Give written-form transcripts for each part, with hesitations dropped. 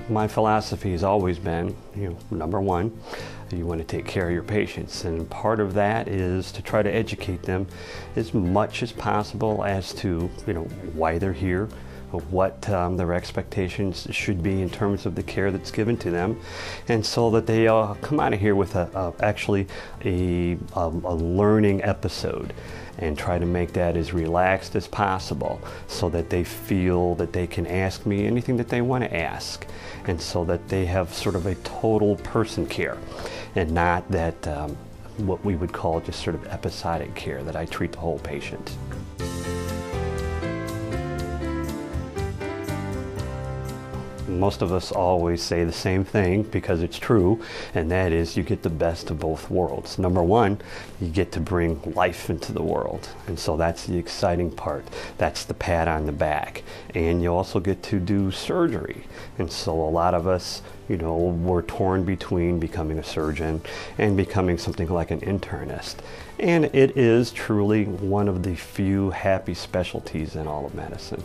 my philosophy has always been, number one, you want to take care of your patients, and part of that is to try to educate them as much as possible as to, why they're here, what their expectations should be in terms of the care that's given to them, and so that they come out of here with actually a learning episode, and try to make that as relaxed as possible so that they feel that they can ask me anything that they want to ask, and so that they have sort of a total person care and not that what we would call just sort of episodic care, that I treat the whole patient. Most of us always say the same thing because it's true, and that is you get the best of both worlds. Number one, you get to bring life into the world, and so that's the exciting part. That's the pat on the back. And you also get to do surgery, and so a lot of us, we're torn between becoming a surgeon and becoming something like an internist. And it is truly one of the few happy specialties in all of medicine.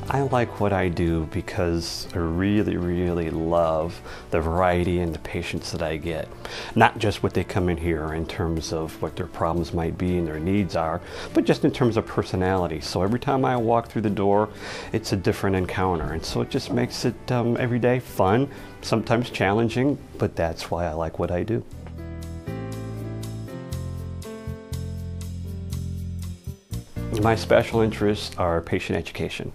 I like what I do because I really, really love the variety in the patients that I get. Not just what they come in here in terms of what their problems might be and their needs are, but just in terms of personality. So every time I walk through the door, it's a different encounter. And so it just makes it every day fun, sometimes challenging, but that's why I like what I do. My special interests are patient education.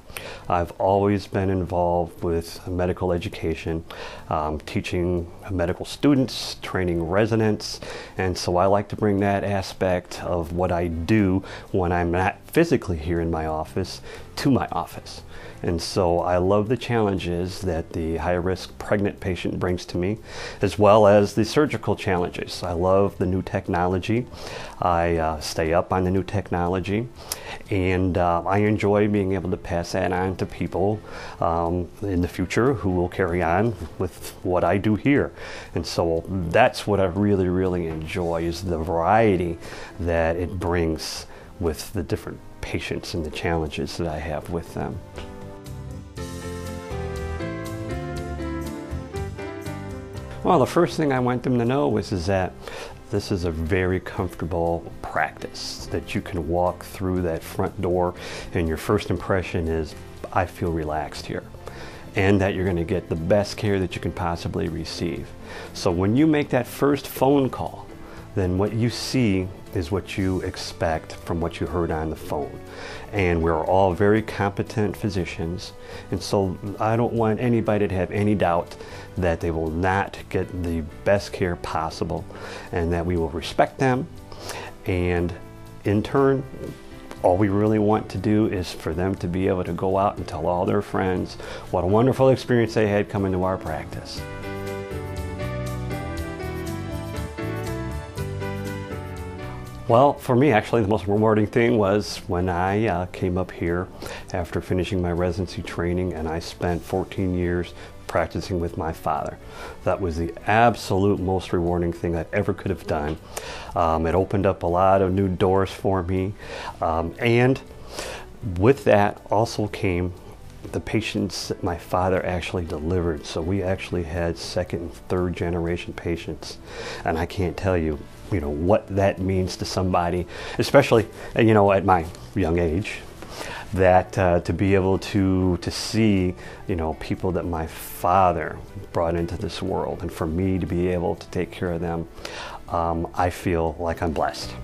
I've always been involved with medical education, teaching medical students, training residents, and so I like to bring that aspect of what I do when I'm not physically here in my office to my office. And so I love the challenges that the high-risk pregnant patient brings to me, as well as the surgical challenges. I love the new technology. I stay up on the new technology, and I enjoy being able to pass that on to people in the future who will carry on with what I do here. And so that's what I really, really enjoy, is the variety that it brings with the different patients and the challenges that I have with them. Well, the first thing I want them to know is that this is a very comfortable practice, that you can walk through that front door and your first impression is, I feel relaxed here, and that you're going to get the best care that you can possibly receive. So when you make that first phone call, then what you see is what you expect from what you heard on the phone. And we're all very competent physicians, and so I don't want anybody to have any doubt that they will not get the best care possible, and that we will respect them. And in turn, all we really want to do is for them to be able to go out and tell all their friends what a wonderful experience they had coming to our practice. Well, for me, actually, the most rewarding thing was when I came up here after finishing my residency training, and I spent 14 years practicing with my father. That was the absolute most rewarding thing I ever could have done. It opened up a lot of new doors for me, and with that also came the patients that my father actually delivered. So we actually had second and third generation patients, and I can't tell you, what that means to somebody, especially, at my young age, that to be able to see, people that my father brought into this world, and for me to be able to take care of them, I feel like I'm blessed.